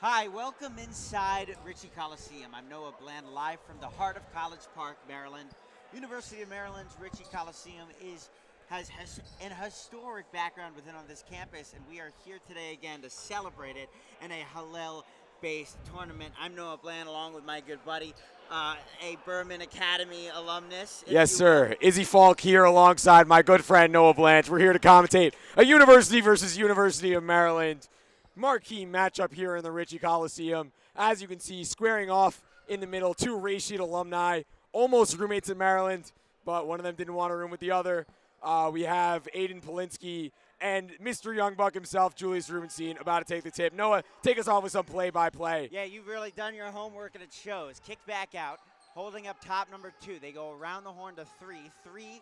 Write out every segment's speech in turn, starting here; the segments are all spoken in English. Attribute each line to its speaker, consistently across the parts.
Speaker 1: Hi, welcome inside Ritchie Coliseum. I'm Noah Bland, live from the heart of College Park, Maryland. University of Maryland's Ritchie Coliseum has an historic background within on this campus, and we are here today again to celebrate it in a Hillel-based tournament. I'm Noah Bland, along with my good buddy, a Berman Academy alumnus.
Speaker 2: Yes, sir. Izzy Falk here alongside my good friend Noah Blanche. We're here to commentate a University versus University of Maryland marquee matchup here in the Ritchie Coliseum. As you can see, squaring off in the middle, two Rashid alumni, almost roommates in Maryland, but one of them didn't want to room with the other. We have Aiden Polinsky and Mr. Young Buck himself, Julius Rubenstein, about to take the tip. Noah, take us off with some play-by-play.
Speaker 1: Yeah, you've really done your homework, and it shows. Kick back out, holding up top number 2. They go around the horn to 3. 3,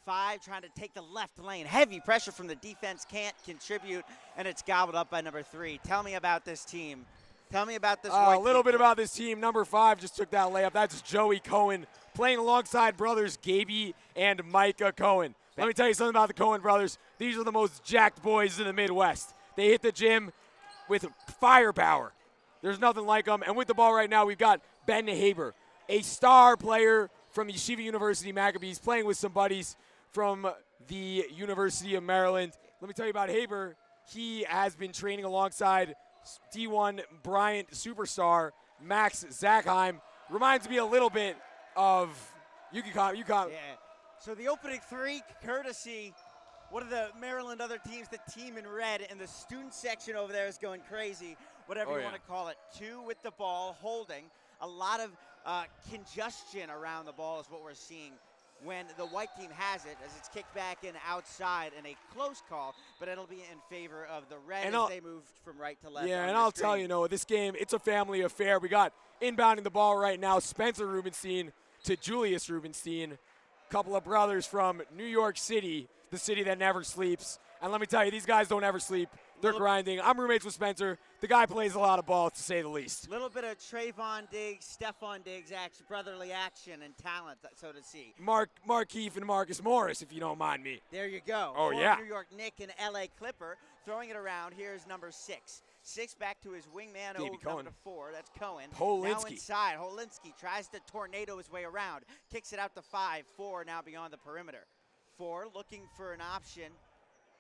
Speaker 1: 5, trying to take the left lane. Heavy pressure from the defense, can't contribute, and it's gobbled up by number 3. Tell me about this team. Tell me about this.
Speaker 2: A little bit about this team. Number 5 just took that layup. That's Joey Cohen playing alongside brothers Gaby and Micah Cohen. Let me tell you something about the Cohen brothers. These are the most jacked boys in the Midwest. They hit the gym with firepower. There's nothing like them. And with the ball right now, we've got Ben Haber, a star player from Yeshiva University Maccabees, playing with some buddies from the University of Maryland. Let me tell you about Haber. He has been training alongside D1 Bryant superstar Max Zachheim. Reminds me a little bit of UConn.
Speaker 1: Yeah. So the opening 3, courtesy one of the Maryland other teams, the team in red, and the student section over there is going crazy, whatever you want to call it. 2 with the ball, holding. A lot of congestion around the ball is what we're seeing when the white team has it, as it's kicked back in outside in a close call, but it'll be in favor of the red as they move from right to left.
Speaker 2: Yeah, and I'll tell you, Noah, this game, it's a family affair. We got inbounding the ball right now, Spencer Rubenstein to Julius Rubenstein, couple of brothers from New York City, the city that never sleeps. And let me tell you, these guys don't ever sleep. They're grinding. I'm roommates with Spencer. The guy plays a lot of ball, to say the least.
Speaker 1: Little bit of Trayvon Diggs, Stephon Diggs action, brotherly action and talent, so to see.
Speaker 2: Markeith and Marcus Morris, if you don't mind me.
Speaker 1: There you go.
Speaker 2: Oh, yeah.
Speaker 1: New York Nick and L.A. Clipper throwing it around. Here's number 6. 6 back to his wingman, number 4. That's Cohen.
Speaker 2: Polinsky.
Speaker 1: Now inside. Polinsky tries to tornado his way around. Kicks it out to 5. 4 now beyond the perimeter. 4 looking for an option.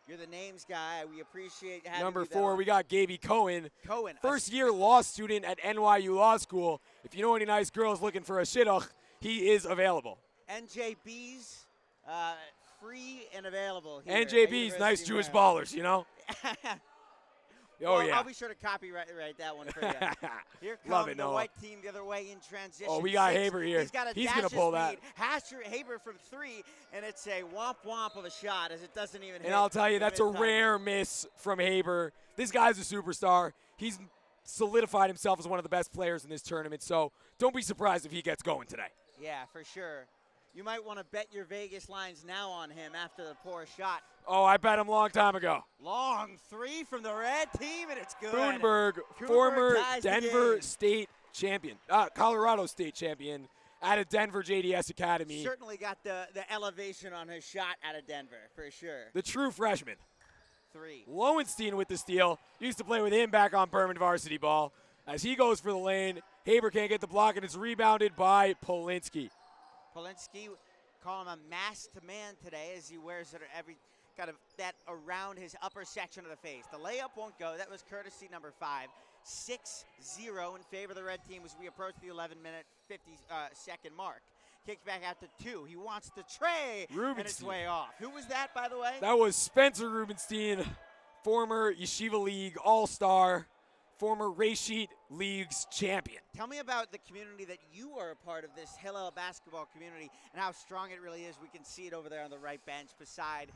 Speaker 1: You're the names guy. We appreciate having
Speaker 2: Number
Speaker 1: you
Speaker 2: 4, we got Gaby Cohen.
Speaker 1: Cohen.
Speaker 2: First-year law student at NYU Law School. If you know any nice girls looking for a shidduch, he is available.
Speaker 1: NJB's free and available here.
Speaker 2: NJB's nice Jewish ballers, you know?
Speaker 1: I'll be sure to copyright that one for you. Here comes the white team the other way in transition.
Speaker 2: Oh, we got
Speaker 1: 6.
Speaker 2: Haber here.
Speaker 1: He's
Speaker 2: going to pull that.
Speaker 1: Haber from 3, and it's a womp of a shot as it doesn't even hit.
Speaker 2: And I'll tell you, that's a rare miss from Haber. This guy's a superstar. He's solidified himself as one of the best players in this tournament, so don't be surprised if he gets going today.
Speaker 1: Yeah, for sure. You might want to bet your Vegas lines now on him after the poor shot.
Speaker 2: Oh, I bet him a long time ago.
Speaker 1: Long 3 from the red team, and it's good.
Speaker 2: Kuhnberg, former Denver State champion, Colorado State champion out of Denver JDS Academy.
Speaker 1: Certainly got the elevation on his shot out of Denver, for sure.
Speaker 2: The true freshman.
Speaker 1: 3.
Speaker 2: Lowenstein with the steal. Used to play with him back on Berman varsity ball. As he goes for the lane, Haber can't get the block, and it's rebounded by Polinsky.
Speaker 1: Polinsky, call him a masked man today as he wears it every kind of that around his upper section of the face. The layup won't go. That was courtesy number 5. 6-0 in favor of the red team as we approach the 11-minute, 50-second mark. Kicks back out to 2. He wants the tray, and it's way off. Who was that, by the way?
Speaker 2: That was Spencer Rubenstein, former Yeshiva League All-Star, former Rashid League's champion.
Speaker 1: Tell me about the community that you are a part of, this Hillel basketball community, and how strong it really is. We can see it over there on the right bench beside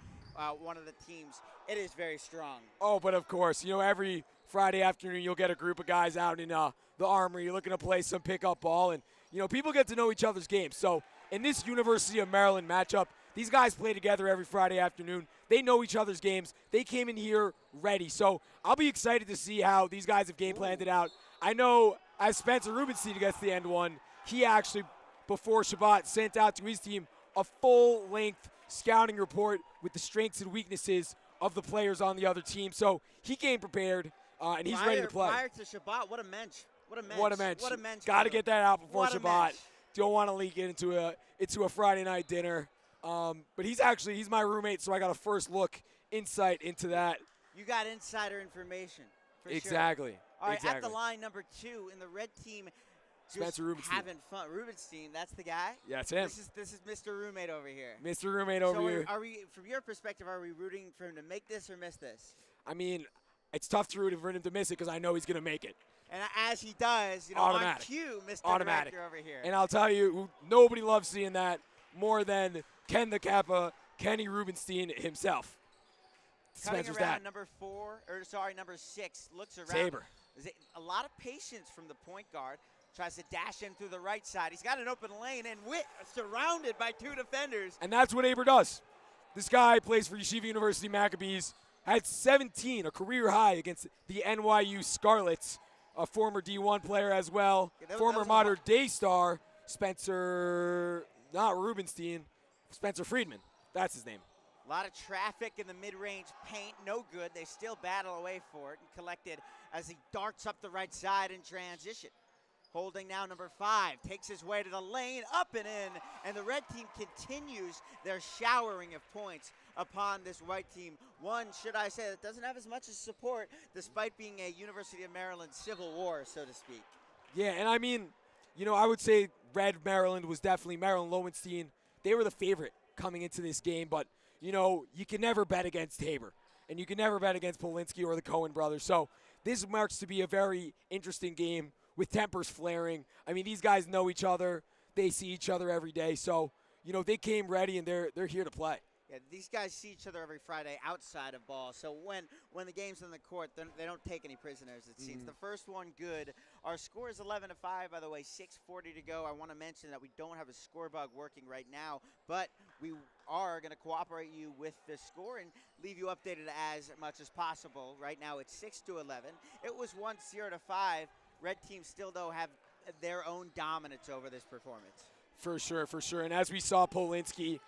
Speaker 1: one of the teams. It is very strong.
Speaker 2: Oh, but of course, every Friday afternoon you'll get a group of guys out in the Armory looking to play some pickup ball, and people get to know each other's games. So in this University of Maryland matchup, these guys play together every Friday afternoon. They know each other's games. They came in here ready. So I'll be excited to see how these guys have game planned it out. I know as Spencer Rubenstein gets the end one, he actually, before Shabbat, sent out to his team a full-length scouting report with the strengths and weaknesses of the players on the other team. So he came prepared. and he's ready to play.
Speaker 1: Prior to Shabbat, what a mensch. What a mensch.
Speaker 2: What a mensch.
Speaker 1: What a mensch.
Speaker 2: Got to get that out before
Speaker 1: What a
Speaker 2: Shabbat.
Speaker 1: mensch.
Speaker 2: Don't want to leak it into a Friday night dinner. But he's my roommate, so I got a first look insight into that.
Speaker 1: You got insider information. For
Speaker 2: Exactly.
Speaker 1: Sure. All right,
Speaker 2: exactly.
Speaker 1: at the line, number 2 in the red team.
Speaker 2: Spencer Rubenstein.
Speaker 1: Having fun. Rubenstein, that's the guy?
Speaker 2: Yeah, it's him.
Speaker 1: This is Mr. Roommate over here.
Speaker 2: Mr. Roommate over here.
Speaker 1: Are we, from your perspective, are we rooting for him to make this or miss this?
Speaker 2: I mean, it's tough to root for him to miss it because I know he's going to make it.
Speaker 1: And as he does,
Speaker 2: Automatic.
Speaker 1: on cue, Mr.
Speaker 2: Automatic.
Speaker 1: Director over here.
Speaker 2: And I'll tell you, nobody loves seeing that more than Ken the Kappa, Kenny Rubenstein himself.
Speaker 1: Cutting
Speaker 2: Spencer's
Speaker 1: around
Speaker 2: dad.
Speaker 1: number 6, looks around.
Speaker 2: Saber.
Speaker 1: A lot of patience from the point guard. Tries to dash in through the right side. He's got an open lane, and Witt surrounded by 2 defenders.
Speaker 2: And that's what Aber does. This guy plays for Yeshiva University Maccabees. Had 17, a career high against the NYU Scarlets, a former D1 player as well.
Speaker 1: Yeah,
Speaker 2: former modern day star, Spencer, not Rubenstein, Spencer Friedman. That's his name.
Speaker 1: A lot of traffic in the mid-range paint. No good. They still battle away for it and collected as he darts up the right side in transition. Holding now number 5, takes his way to the lane, up and in, and the red team continues their showering of points upon this white team. One, should I say, that doesn't have as much as support, despite being a University of Maryland civil war, so to speak.
Speaker 2: Yeah, and I mean, I would say Red Maryland was definitely Maryland Lowenstein. They were the favorite coming into this game, but, you can never bet against Haber, and you can never bet against Polinsky or the Cohen brothers. So this marks to be a very interesting game with tempers flaring. I mean, these guys know each other. They see each other every day. So, they came ready, and they're here to play.
Speaker 1: Yeah, these guys see each other every Friday outside of ball. So when the game's on the court, they don't take any prisoners, it seems. The first one good. Our score is 11-5, by the way, 6:40 to go. I want to mention that we don't have a score bug working right now, but we are going to cooperate you with the score and leave you updated as much as possible. Right now it's 6-11. It was once 0-5. Red teams still, though, have their own dominance over this performance.
Speaker 2: For sure. And as we saw Polinsky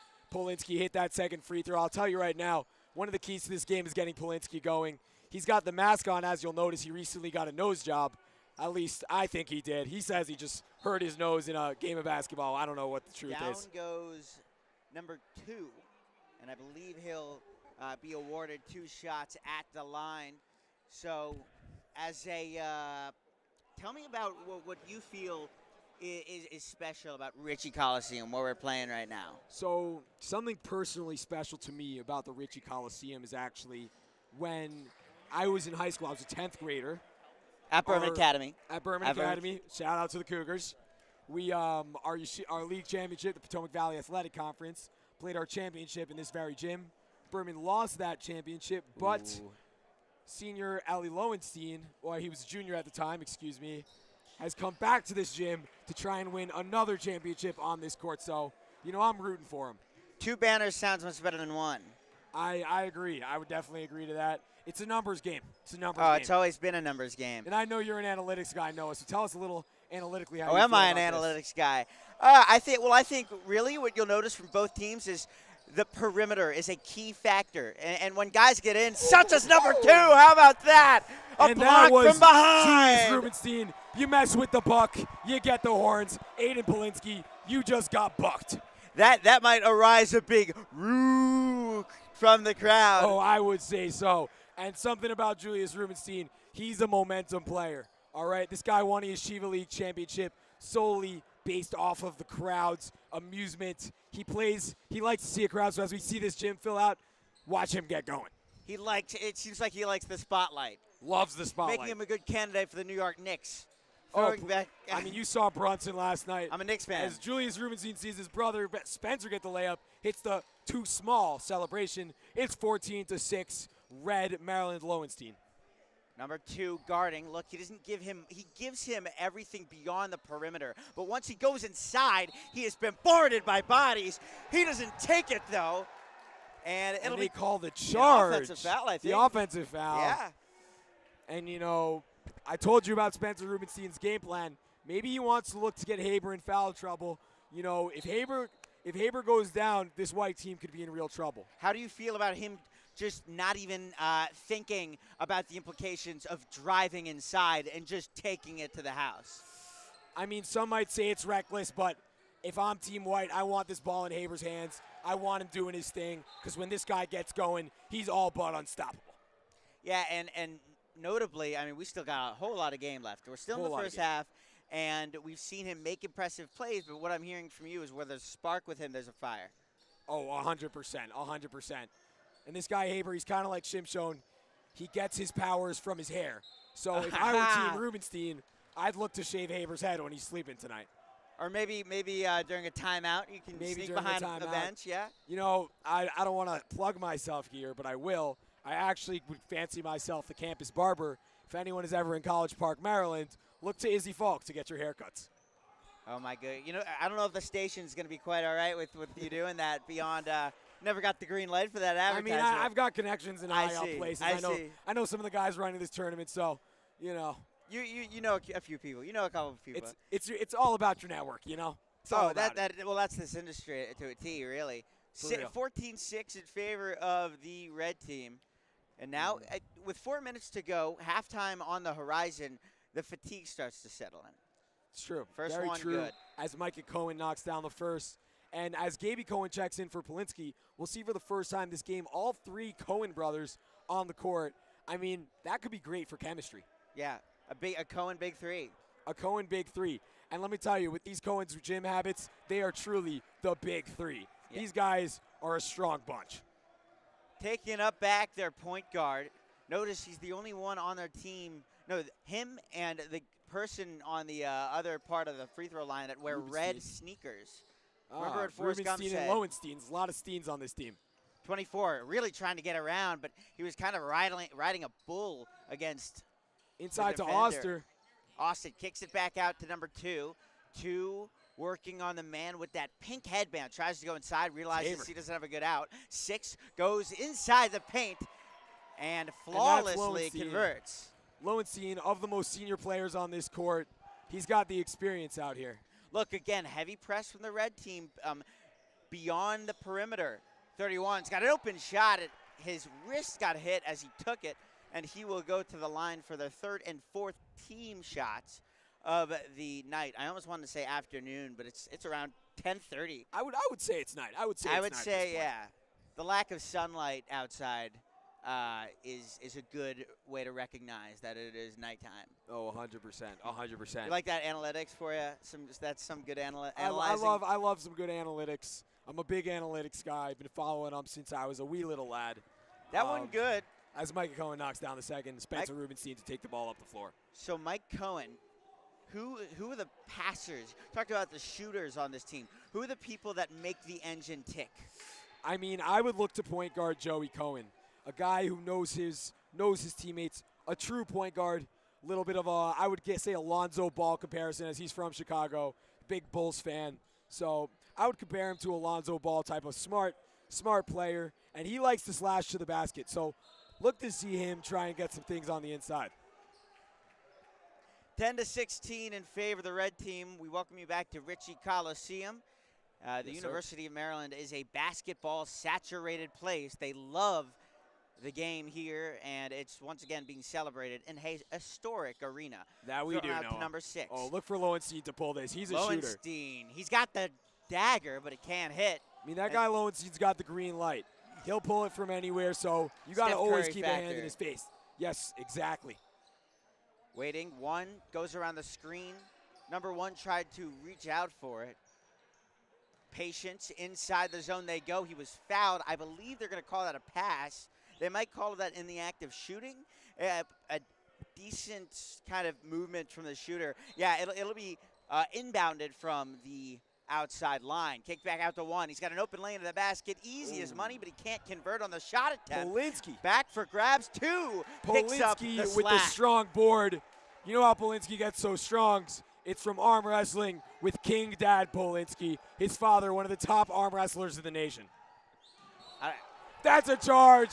Speaker 2: hit that second free throw. I'll tell you right now, one of the keys to this game is getting Polinsky going. He's got the mask on, as you'll notice. He recently got a nose job. At least I think he did. He says he just hurt his nose in a game of basketball. I don't know what the truth is.
Speaker 1: Down goes number 2, and I believe he'll be awarded 2 shots at the line. So as a tell me about what you feel is special about Ritchie Coliseum, where we're playing right now.
Speaker 2: So something personally special to me about the Ritchie Coliseum is actually when I was in high school. I was a 10th grader.
Speaker 1: At Berman Academy.
Speaker 2: At Berman Academy. Shout out to the Cougars. We our league championship, the Potomac Valley Athletic Conference, played our championship in this very gym. Berman lost that championship, but senior Ali Lowenstein, or he was a junior at the time, has come back to this gym to try and win another championship on this court. So, I'm rooting for him.
Speaker 1: 2 banners sounds much better than 1.
Speaker 2: I agree. I would definitely agree to that. It's a numbers game.
Speaker 1: It's always been a numbers game.
Speaker 2: And I know you're an analytics guy, Noah, so tell us a little analytically how you feel
Speaker 1: am I an
Speaker 2: about
Speaker 1: analytics guy? I think really what you'll notice from both teams is the perimeter is a key factor. And when guys get in, such as number 2, how about that? A block from behind.
Speaker 2: Julius Rubenstein. You mess with the buck, you get the horns. Aiden Polinsky, you just got bucked.
Speaker 1: That might arise a big rook from the crowd.
Speaker 2: Oh, I would say so. And something about Julius Rubenstein, he's a momentum player. All right, this guy won a Yeshiva League championship solely based off of the crowd's amusement. He likes to see a crowd, so as we see this gym fill out, watch him get going.
Speaker 1: It seems like he likes the spotlight.
Speaker 2: Loves the spotlight.
Speaker 1: Making him a good candidate for the New York Knicks.
Speaker 2: You saw Brunson last night.
Speaker 1: I'm a Knicks fan.
Speaker 2: As Julius Rubenstein sees his brother Spencer get the layup, hits the too small celebration. It's 14-6, Red Maryland Lowenstein.
Speaker 1: Number 2 guarding. Look, he gives him everything beyond the perimeter. But once he goes inside, he has been bombarded by bodies. He doesn't take it though. And it'll be
Speaker 2: called the charge.
Speaker 1: The offensive foul, I think.
Speaker 2: The offensive foul.
Speaker 1: Yeah.
Speaker 2: And I told you about Spencer Rubenstein's game plan. Maybe he wants to look to get Haber in foul trouble. If Haber goes down, this white team could be in real trouble.
Speaker 1: How do you feel about him just not even thinking about the implications of driving inside and just taking it to the house.
Speaker 2: I mean, some might say it's reckless, but if I'm Team White, I want this ball in Haber's hands. I want him doing his thing because when this guy gets going, he's all but unstoppable.
Speaker 1: Yeah, and notably, I mean, we still got a whole lot of game left. We're still in the first half, and we've seen him make impressive plays, but what I'm hearing from you is where there's a spark with him, there's a fire.
Speaker 2: Oh, 100%, 100%. And this guy, Haber, he's kind of like Shimshon. He gets his powers from his hair. So if I were Team Rubenstein, I'd look to shave Haber's head when he's sleeping tonight.
Speaker 1: Or maybe during a timeout, you can sneak behind the bench, yeah?
Speaker 2: You know, I don't want to plug myself here, but I will. I actually would fancy myself the campus barber. If anyone is ever in College Park, Maryland, look to Izzy Falk to get your haircuts.
Speaker 1: Oh, my God. You know, I don't know if the station's going to be quite all right with you doing that beyond never got the green light for that advertisement.
Speaker 2: I mean, I've got connections in IL places. I know some of the guys running this tournament, so, you know.
Speaker 1: You know a few people. You know a couple of people.
Speaker 2: It's all about your network, you know.
Speaker 1: That's this industry to a T, really. 14-6 in favor of the red team, and now with 4 minutes to go, halftime on the horizon, the fatigue starts to settle in.
Speaker 2: It's true.
Speaker 1: First
Speaker 2: Very
Speaker 1: one
Speaker 2: true.
Speaker 1: good.
Speaker 2: As Micah Cohen knocks down the first, and as Gaby Cohen checks in for Polinsky, we'll see for the first time this game all three Cohen brothers on the court. I mean, that could be great for chemistry.
Speaker 1: Yeah. A Cohen big three.
Speaker 2: A Cohen big three. And let me tell you, with these Cohen's gym habits, they are truly the big three. Yeah. These guys are a strong bunch.
Speaker 1: Taking up back their point guard. Notice he's the only one on their team. No, him and the person on the other part of the free throw line that wear red sneakers. Remember what Forrest Gump said?
Speaker 2: And Lowensteins. A lot of Steens on this team.
Speaker 1: 24, really trying to get around, but he was kind of riding a bull against
Speaker 2: inside to Oster.
Speaker 1: Austin kicks it back out to number 2. 2 working on the man with that pink headband. Tries to go inside, realizes he doesn't have a good out. 6 goes inside the paint and flawlessly converts.
Speaker 2: Lowenstein, of the most senior players on this court, he's got the experience out here.
Speaker 1: Look, again, heavy press from the red team beyond the perimeter. 31's got an open shot. His wrist got hit as he took it, and he will go to the line for the third and fourth team shots of the night. I almost wanted to say afternoon, but it's around 10:30.
Speaker 2: I would say it's night. I would say
Speaker 1: yeah. The lack of sunlight outside is a good way to recognize that it is nighttime.
Speaker 2: Oh, 100%, 100%.
Speaker 1: You like that analytics for you? That's some good analyzing.
Speaker 2: I love some good analytics. I'm a big analytics guy. I've been following them since I was a wee little lad.
Speaker 1: That one good.
Speaker 2: As Micah Cohen knocks down the second, Spencer Rubenstein to take the ball up the floor.
Speaker 1: So Mike Cohen, who are the passers? Talked about the shooters on this team. Who are the people that make the engine tick?
Speaker 2: I mean, I would look to point guard Joey Cohen, a guy who knows his teammates, a true point guard. A little bit of I would say Alonzo Ball comparison, as he's from Chicago, big Bulls fan. So I would compare him to Alonzo Ball, type of smart player, and he likes to slash to the basket. So look to see him try and get some things on the inside.
Speaker 1: 10-16 in favor of the red team. We welcome you back to Ritchie Coliseum. The University of Maryland is a basketball-saturated place. They love the game here, and it's once again being celebrated in a historic arena.
Speaker 2: That we do know.
Speaker 1: To number 6.
Speaker 2: Oh, look for Lowenstein to pull this. He's a shooter.
Speaker 1: Lowenstein. He's got the dagger, but it can't hit.
Speaker 2: I mean, that guy Lowenstein's got the green light. He'll pull it from anywhere, so you got to always keep a hand in his face. Yes, exactly.
Speaker 1: Waiting. 1 goes around the screen. Number 1 tried to reach out for it. Patience. Inside the zone they go. He was fouled. I believe they're going to call that a pass. They might call that in the act of shooting. A decent kind of movement from the shooter. Yeah, it'll be inbounded from the outside line. Kick back out to 1. He's got an open lane to the basket. Easy as money, but he can't convert on the shot attempt.
Speaker 2: Polinsky.
Speaker 1: Back for grabs. 2. Picks up the slack.
Speaker 2: With the strong board. You know how Polinsky gets so strong? It's from arm wrestling with King Dad Polinsky. His father, one of the top arm wrestlers in the nation. That's a charge.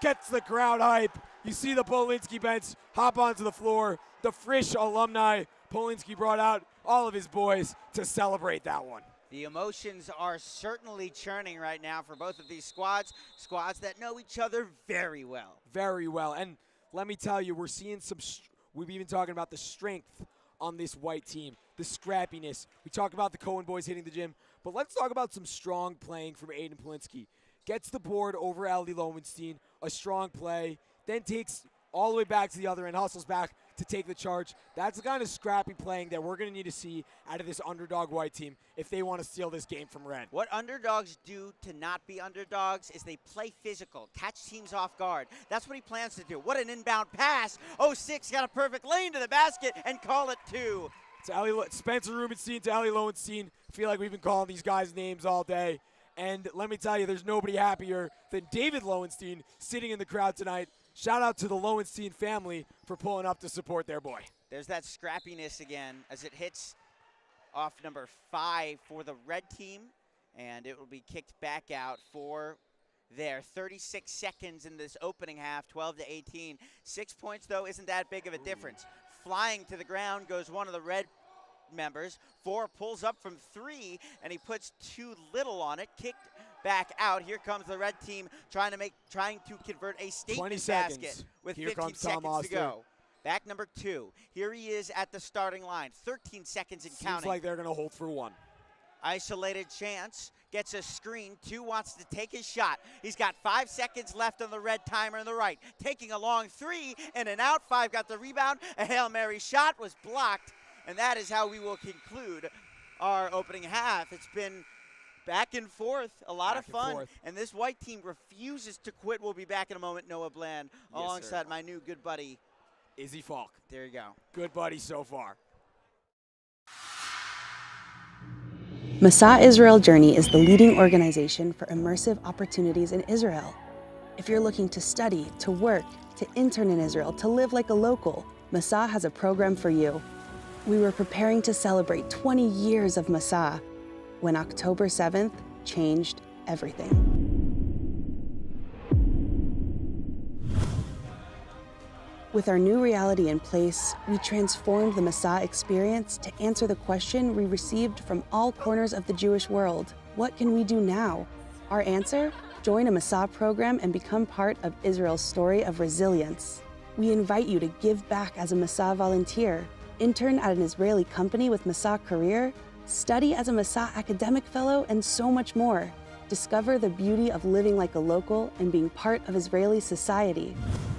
Speaker 2: Gets the crowd hype. You see the Polinsky bench hop onto the floor. The Frisch alumni. Polinsky brought out all of his boys to celebrate that one.
Speaker 1: The emotions are certainly churning right now for both of these squads that know each other very well.
Speaker 2: Very well. And let me tell you, we're seeing we've been talking about the strength on this white team, the scrappiness. We talked about the Cohen boys hitting the gym, but let's talk about some strong playing from Aiden Polinsky. Gets the board over Ali Lowenstein, a strong play, then takes all the way back to the other end, hustles back to take the charge. That's the kind of scrappy playing that we're going to need to see out of this underdog white team if they want to steal this game from Red.
Speaker 1: What underdogs do to not be underdogs is they play physical, catch teams off guard. That's what he plans to do. What an inbound pass. 06 got a perfect lane to the basket and call it 2.
Speaker 2: Spencer Rubenstein to Ali Lowenstein. I feel like we've been calling these guys names all day. And let me tell you, there's nobody happier than David Lowenstein sitting in the crowd tonight. Shout out to the Lowenstein family for pulling up to support their boy.
Speaker 1: There's that scrappiness again as it hits off number 5 for the red team, and it will be kicked back out for there. 36 seconds in this opening half, 12-18. 6 points, though, isn't that big of a difference. Flying to the ground goes one of the red members. 4 pulls up from 3, and he puts too little on it. Kicked back out. Here comes the red team trying to convert a statement basket with 15 seconds to go. Back number 2. Here he is at the starting line. 13 seconds and counting.
Speaker 2: Seems like they're going to hold for 1.
Speaker 1: Isolated chance. Gets a screen. 2 wants to take his shot. He's got 5 seconds left on the red timer on the right. Taking a long 3 and an out. 5 got the rebound. A Hail Mary shot was blocked. And that is how we will conclude our opening half. It's been back and forth, a lot of fun. And this white team refuses to quit. We'll be back in a moment. Noah Bland alongside my new good buddy,
Speaker 2: Izzy Falk.
Speaker 1: There you go.
Speaker 2: Good buddy so far.
Speaker 3: Masa Israel Journey is the leading organization for immersive opportunities in Israel. If you're looking to study, to work, to intern in Israel, to live like a local, Masa has a program for you. We were preparing to celebrate 20 years of Masa when October 7th changed everything. With our new reality in place, we transformed the Masa experience to answer the question we received from all corners of the Jewish world. What can we do now? Our answer? Join a Masa program and become part of Israel's story of resilience. We invite you to give back as a Masa volunteer, intern at an Israeli company with Masa Career, study as a Masa academic fellow, and so much more. Discover the beauty of living like a local and being part of Israeli society.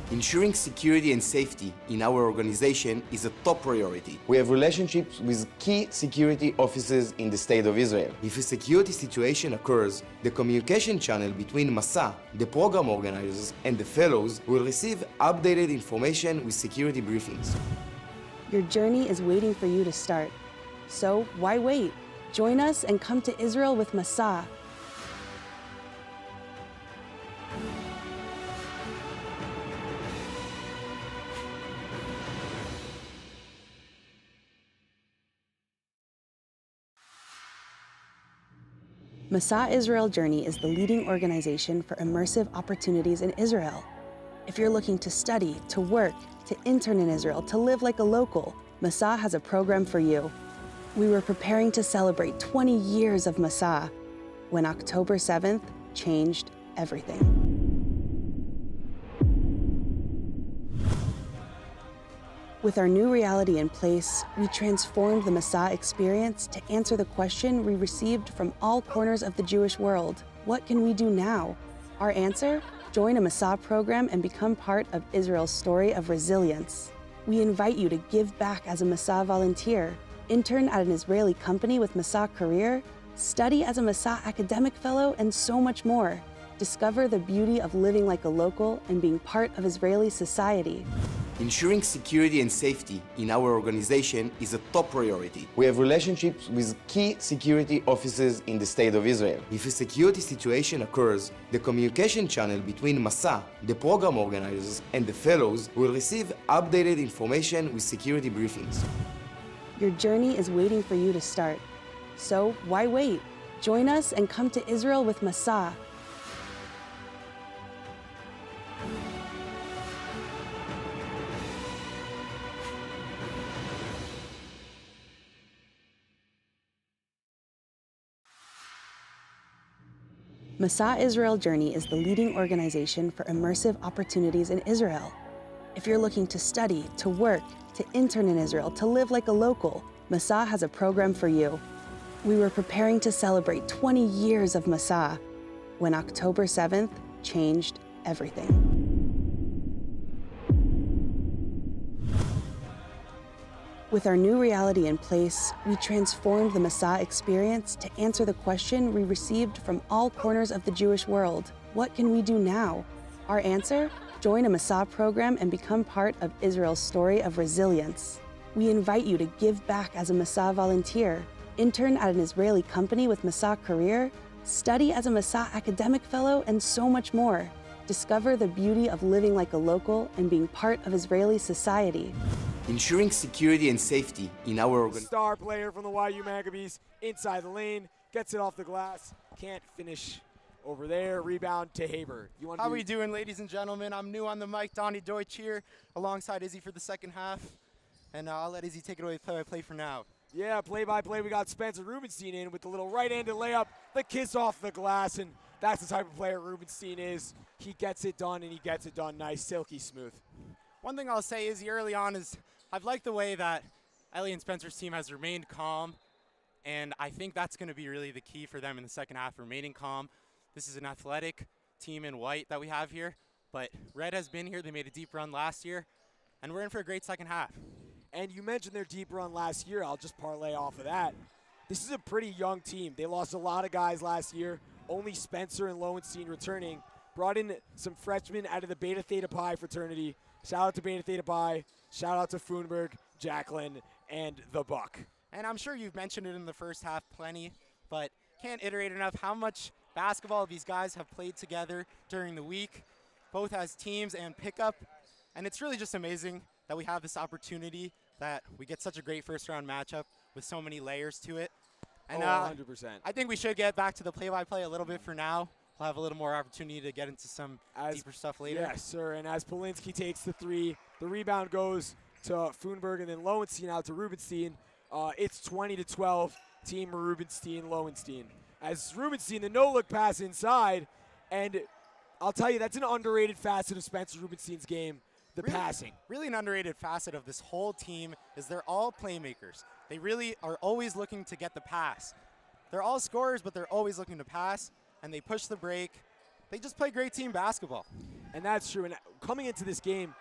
Speaker 4: Ensuring security and safety in our organization is a top priority.
Speaker 5: We have relationships with key security offices in the state of Israel.
Speaker 4: If a security situation occurs, the communication channel between Masa, the program organizers, and the fellows will receive updated information with security briefings.
Speaker 3: Your journey is waiting for you to start. So why wait? Join us and come to Israel with Masa. Masa Israel Journey is the leading organization for immersive opportunities in Israel. If you're looking to study, to work, to intern in Israel, to live like a local, Masa has a program for you. We were preparing to celebrate 20 years of Masa when October 7th changed everything. With our new reality in place, we transformed the Masa experience to answer the question we received from all corners of the Jewish world. What can we do now? Our answer? Join a Masa program and become part of Israel's story of resilience. We invite you to give back as a Masa volunteer, intern at an Israeli company with Masa Career, study as a Masa academic fellow, and so much more. Discover the beauty of living like a local and being part of Israeli society.
Speaker 4: Ensuring security and safety in our organization is a top priority.
Speaker 5: We have relationships with key security offices in the state of Israel.
Speaker 4: If a security situation occurs, the communication channel between Masa, the program organizers, and the fellows will receive updated information with security briefings.
Speaker 3: Your journey is waiting for you to start. So why wait? Join us and come to Israel with Masa. Masa Israel Journey is the leading organization for immersive opportunities in Israel. If you're looking to study, to work, to intern in Israel, to live like a local, Masa has a program for you. We were preparing to celebrate 20 years of Masa when October 7th changed everything. With our new reality in place, we transformed the Masa experience to answer the question we received from all corners of the Jewish world. What can we do now? Our answer? Join a Masa program and become part of Israel's story of resilience. We invite you to give back as a Masa volunteer, intern at an Israeli company with Masa Career, study as a Masa academic fellow, and so much more. Discover the beauty of living like a local and being part of Israeli society.
Speaker 4: Ensuring security and safety in our organization.
Speaker 2: Star player from the YU Maccabees, inside the lane, gets it off the glass, can't finish over there. Rebound to Haber.
Speaker 6: How we doing, ladies and gentlemen? I'm new on the mic, Donnie Deutsch here, alongside Izzy for the second half. And I'll let Izzy take it away play-by-play for now.
Speaker 2: Yeah, play-by-play, we got Spencer Rubenstein in with the little right-handed layup, the kiss off the glass, and that's the type of player Rubenstein is. He gets it done, and he gets it done nice, silky smooth.
Speaker 6: One thing I'll say, Izzy, early on is I've liked the way that Ellie and Spencer's team has remained calm, and I think that's going to be really the key for them in the second half, remaining calm. This is an athletic team in white that we have here, but Red has been here. They made a deep run last year, and we're in for a great second half.
Speaker 2: And you mentioned their deep run last year. I'll just parlay off of that. This is a pretty young team. They lost a lot of guys last year, only Spencer and Lowenstein returning. Brought in some freshmen out of the Beta Theta Pi fraternity. Shout out to Beta Theta Pi. Shout out to Foonberg, Jacqueline, and the Buck.
Speaker 6: And I'm sure you've mentioned it in the first half plenty, but can't iterate enough how much basketball these guys have played together during the week, both as teams and pickup. And it's really just amazing that we have this opportunity, that we get such a great first-round matchup with so many layers to it. And
Speaker 2: 100%.
Speaker 6: I think we should get back to the play-by-play a little bit for now. We'll have a little more opportunity to get into some deeper stuff later.
Speaker 2: Yes, sir. And as Polinsky takes the three, the rebound goes to Foonberg and then Lowenstein out to Rubenstein. It's 20-12, team Rubenstein-Lowenstein. As Rubenstein, the no-look pass inside, and I'll tell you, that's an underrated facet of Spencer Rubenstein's game, the passing.
Speaker 6: Really an underrated facet of this whole team is they're all playmakers. They really are always looking to get the pass. They're all scorers, but they're always looking to pass, and they push the break. They just play great team basketball.
Speaker 2: And that's true. And coming into this game,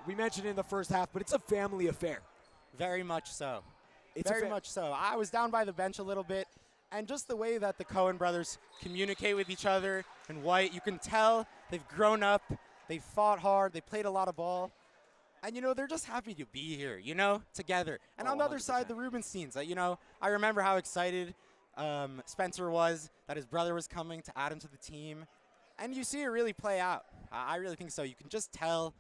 Speaker 2: we mentioned in the first half, but it's a family affair.
Speaker 6: Very much so.
Speaker 2: It's
Speaker 6: very much so. I was down by the bench a little bit, and just the way that the Cohen brothers communicate with each other in white, you can tell they've grown up, they've fought hard, they played a lot of ball. And, you know, they're just happy to be here, you know, together. And on the other side, the Rubensteins, you know, I remember how excited Spencer was that his brother was coming to add him to the team. And you see it really play out. I really think so. You can just tell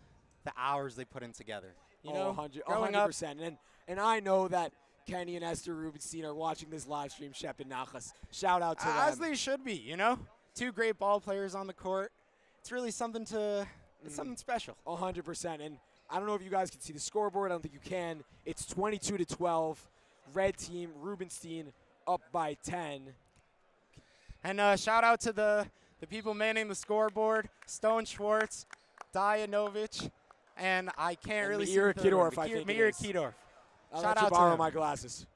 Speaker 6: the hours they put in together. You know,
Speaker 2: 100%. And I know that Kenny and Esther Rubenstein are watching this live stream, Shep and Nachas. Shout out to them.
Speaker 6: As they should be, you know. Two great ball players on the court. It's really something it's something special.
Speaker 2: 100%. And I don't know if you guys can see the scoreboard. I don't think you can. It's 22-12. Red team, Rubenstein up by 10.
Speaker 6: And shout out to the people manning the scoreboard, Stone Schwartz, Dianovich, and I can't really see
Speaker 2: Meir Kidorf, I think
Speaker 6: Meir Kidorf.
Speaker 2: Shout out to borrow my glasses.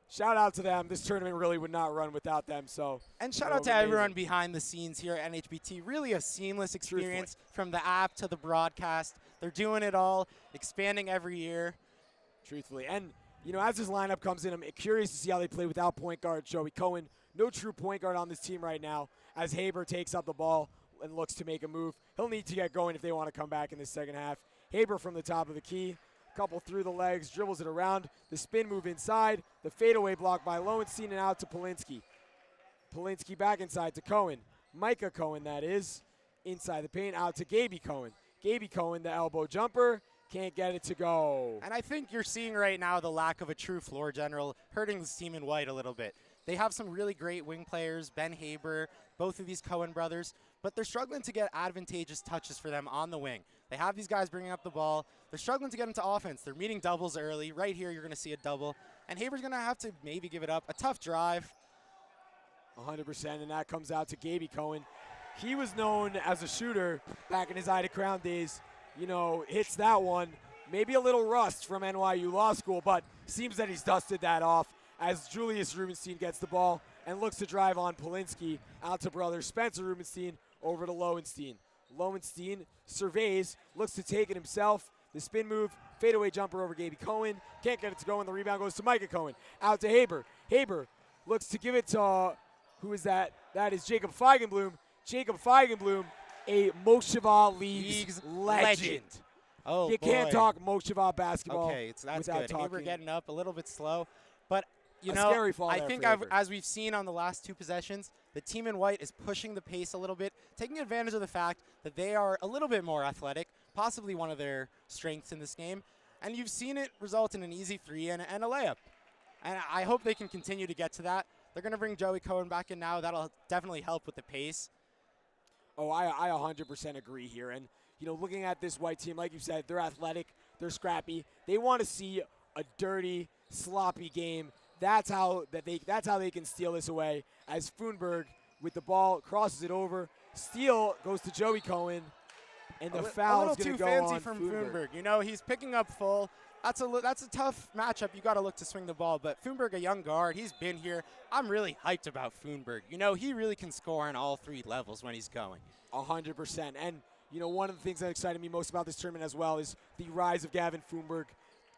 Speaker 2: Shout out to them. This tournament really would not run without them.
Speaker 6: And shout out to everyone behind the scenes here at NHBT. Really a seamless experience from the app to the broadcast. They're doing it all, expanding every year.
Speaker 2: Truthfully. And, you know, as this lineup comes in, I'm curious to see how they play without point guard Joey Cohen. No true point guard on this team right now. As Haber takes up the ball and looks to make a move, he'll need to get going if they want to come back in the second half. Haber from the top of the key. Couple through the legs, dribbles it around. The spin move inside. The fadeaway block by Lowenstein and out to Polinsky. Polinsky back inside to Cohen. Micah Cohen, that is. Inside the paint, out to Gaby Cohen. Gaby Cohen, the elbow jumper. Can't get it to go.
Speaker 6: And I think you're seeing right now the lack of a true floor general hurting this team in white a little bit. They have some really great wing players, Ben Haber, both of these Cohen brothers, but they're struggling to get advantageous touches for them on the wing. They have these guys bringing up the ball. They're struggling to get into offense. They're meeting doubles early. Right here, you're going to see a double. And Haber's going to have to maybe give it up. A tough drive.
Speaker 2: 100%, and that comes out to Gaby Cohen. He was known as a shooter back in his Ida Crown days. You know, hits that one. Maybe a little rust from NYU Law School, but seems that he's dusted that off as Julius Rubenstein gets the ball and looks to drive on Polinsky out to brother Spencer Rubenstein over to Lowenstein. Lowenstein surveys, looks to take it himself. The spin move, fadeaway jumper over Gaby Cohen. Can't get it to go, and the rebound goes to Micah Cohen. Out to Haber. Haber looks to give it to, who is that? That is Jacob Feigenblum. Jacob Feigenblum, a Mosheva Leagues legend.
Speaker 6: Oh,
Speaker 2: you can't talk Mosheva basketball.
Speaker 6: Okay, that's
Speaker 2: without
Speaker 6: good.
Speaker 2: talking.
Speaker 6: Haber getting up a little bit slow, but you
Speaker 2: A
Speaker 6: know,
Speaker 2: scary fall
Speaker 6: I
Speaker 2: there
Speaker 6: think
Speaker 2: for Haber.
Speaker 6: as we've seen on the last 2 possessions, the team in white is pushing the pace a little bit, taking advantage of the fact that they are a little bit more athletic, possibly one of their strengths in this game, and you've seen it result in an easy 3 and a layup. And I hope they can continue to get to that. They're going to bring Joey Cohen back in now. That'll definitely help with the pace.
Speaker 2: Oh, I 100% agree here. And, you know, looking at this white team, like you said, they're athletic, they're scrappy. They want to see a dirty, sloppy game. That's how they can steal this away. As Funberg with the ball crosses it over, steal goes to Joey Cohen, and the foul is going to go on
Speaker 6: a little too fancy from Funberg. You know, he's picking up full. That's a tough matchup. You got to look to swing the ball. But Funberg, a young guard, he's been here. I'm really hyped about Funberg. You know, he really can score on all 3 levels when he's going.
Speaker 2: 100%. And, you know, one of the things that excited me most about this tournament as well is the rise of Gavin Funberg,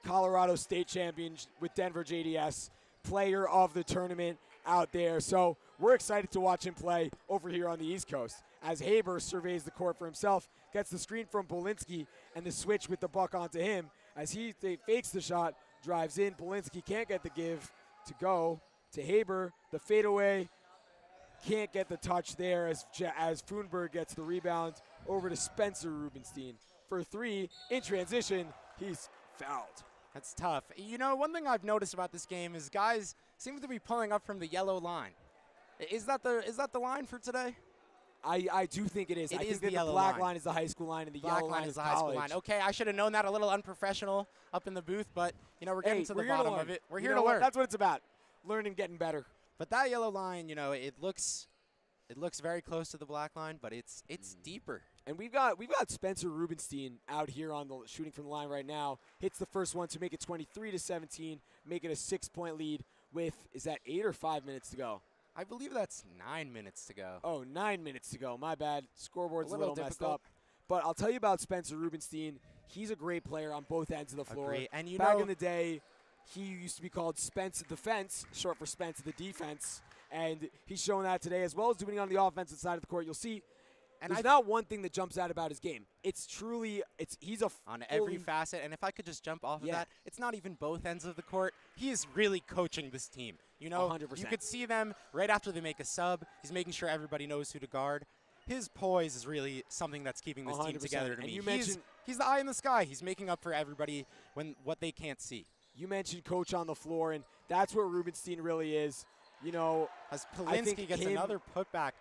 Speaker 2: Colorado State champion with Denver JDS, player of the tournament out there. So we're excited to watch him play over here on the East Coast. As Haber surveys the court for himself, gets the screen from Polinsky, and the switch with the buck onto him. As he fakes the shot, drives in. Polinsky can't get the give to go to Haber. The fadeaway, can't get the touch there as Funberg gets the rebound over to Spencer Rubenstein. For 3, in transition, he's fouled.
Speaker 6: That's tough. You know, one thing I've noticed about this game is guys seem to be pulling up from the yellow line. Is that the line for today?
Speaker 2: I do think it is.
Speaker 6: It
Speaker 2: I
Speaker 6: is
Speaker 2: think
Speaker 6: the
Speaker 2: that the
Speaker 6: yellow
Speaker 2: black
Speaker 6: line.
Speaker 2: line is the high school line and the
Speaker 6: Black
Speaker 2: yellow line is
Speaker 6: the high school line. Okay, I should have known that. A little unprofessional up in the booth, but you know we're getting to the bottom of it. We're here to learn.
Speaker 2: That's what it's about. Learning, getting better.
Speaker 6: But that yellow line, you know, it looks very close to the black line, but it's deeper.
Speaker 2: And we've got Spencer Rubenstein out here on the shooting from the line right now. Hits the first one to make it 23-17, make it a 6-point lead with, is that 8 or 5 minutes to go?
Speaker 6: I believe that's 9 minutes to go.
Speaker 2: Oh, 9 minutes to go. My bad. Scoreboard's a little messed
Speaker 6: difficult.
Speaker 2: up. But I'll tell you about Spencer Rubenstein. He's a great player on both ends of the floor.
Speaker 6: And you
Speaker 2: Back
Speaker 6: know,
Speaker 2: in the day, he used to be called Spence the Fence, short for Spence the Defense. And he's showing that today, as well as doing it on the offensive side of the court. You'll see. And there's not one thing that jumps out about his game. It's truly, he's
Speaker 6: on every facet. And if I could just jump off of that, it's not even both ends of the court. He is really coaching this team. You know,
Speaker 2: 100%.
Speaker 6: You could see them right after they make a sub. He's making sure everybody knows who to guard. His poise is really something that's keeping this team together to
Speaker 2: and
Speaker 6: me.
Speaker 2: You mentioned
Speaker 6: he's the eye in the sky. He's making up for everybody when what they can't see.
Speaker 2: You mentioned coach on the floor, and that's what Rubenstein really is. You know,
Speaker 6: as Polinsky gets another putback.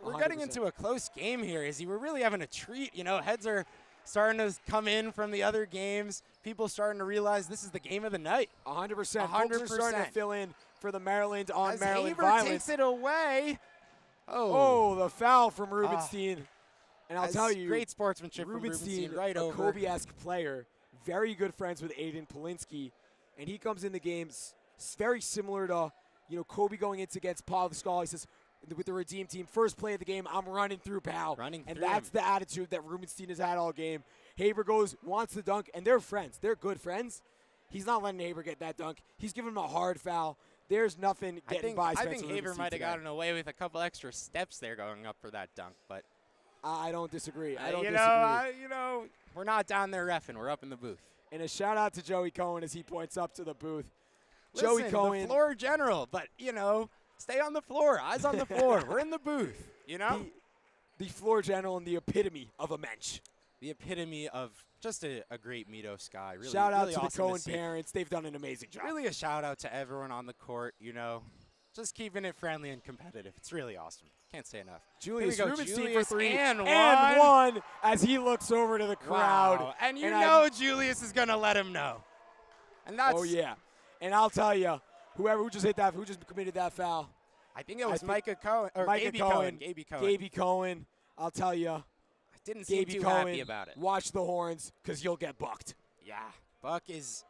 Speaker 6: We're
Speaker 2: 100%.
Speaker 6: getting into a close game here, Izzy. We're really having a treat. You know, heads are starting to come in from the other games. People starting to realize this is the game of the night.
Speaker 2: 100%. Folks are starting to fill in for the Maryland on Maryland
Speaker 6: Haber
Speaker 2: violence.
Speaker 6: Takes it away.
Speaker 2: Oh, the foul from Rubenstein. And I'll tell you,
Speaker 6: great sportsmanship from Rubenstein right over.
Speaker 2: Kobe-esque player, very good friends with Aiden Polinsky, and he comes in the games very similar to, you know, Kobe going into against Paul Gasol. He says, with the Redeem team, first play of the game, I'm running through pal. And that's the attitude that Rubenstein has had all game. Haber wants the dunk, and they're friends. They're good friends. He's not letting Haber get that dunk. He's giving him a hard foul. There's nothing getting by Spencer
Speaker 6: I think Haber
Speaker 2: Rubenstein
Speaker 6: might have
Speaker 2: today.
Speaker 6: gotten away with a couple extra steps there going up for that dunk, but
Speaker 2: I don't disagree. I don't
Speaker 6: disagree. You know, we're not down there reffing. We're up in the booth.
Speaker 2: And a shout out to Joey Cohen as he points up to the booth.
Speaker 6: Listen,
Speaker 2: Joey Cohen,
Speaker 6: the floor general, but you know, stay on the floor, eyes on the floor. We're in the booth. You know,
Speaker 2: the floor general and the epitome of a mensch.
Speaker 6: The epitome of just a great Mitos guy. Really,
Speaker 2: shout out
Speaker 6: really
Speaker 2: to
Speaker 6: awesome
Speaker 2: the Cohen
Speaker 6: to
Speaker 2: parents. They've done an amazing job.
Speaker 6: Really a shout out to everyone on the court, you know. Just keeping it friendly and competitive. It's really awesome. Can't say enough.
Speaker 2: Julius Rubenstein for 3
Speaker 6: and
Speaker 2: one as he looks over to the crowd.
Speaker 6: Wow. And you know Julius is going to let him know. And that's
Speaker 2: oh, yeah. And I'll tell you, who just committed that foul,
Speaker 6: I think it was Micah Cohen or
Speaker 2: Micah
Speaker 6: Gaby
Speaker 2: Cohen.
Speaker 6: Gaby Cohen.
Speaker 2: Gaby Cohen. I'll tell you.
Speaker 6: I didn't seem
Speaker 2: Gaby
Speaker 6: too
Speaker 2: Cohen,
Speaker 6: happy about it.
Speaker 2: watch the horns because you'll get bucked.
Speaker 6: Yeah, Buck is